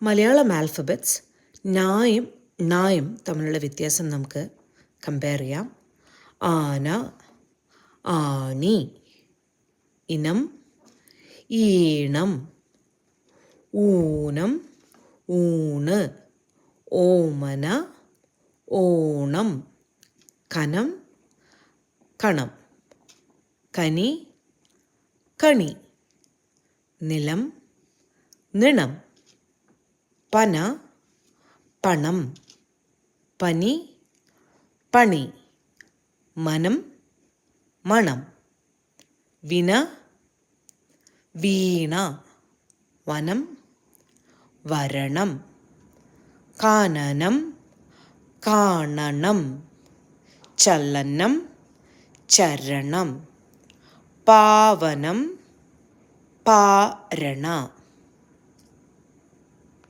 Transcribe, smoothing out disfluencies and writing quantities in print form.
Malayalam alphabets നായും നായും തമ്മിലുള്ള വ്യത്യാസം നമുക്ക് കമ്പയർ ചെയ്യാം. ആന, ആണി, ഇനം, ഈണം, ഊനം, ഊണ്, ഓമന, ഓണം, കനം, കണം, കനി, കണി, നിലം, നിണം, പന, പണം, പനി, പണി, മനം, മണം, വിന, വീണ, വനം, വരണം, കാനനം, കാണണം, ചലനം, ചരണം, പാവനം, പാരണ.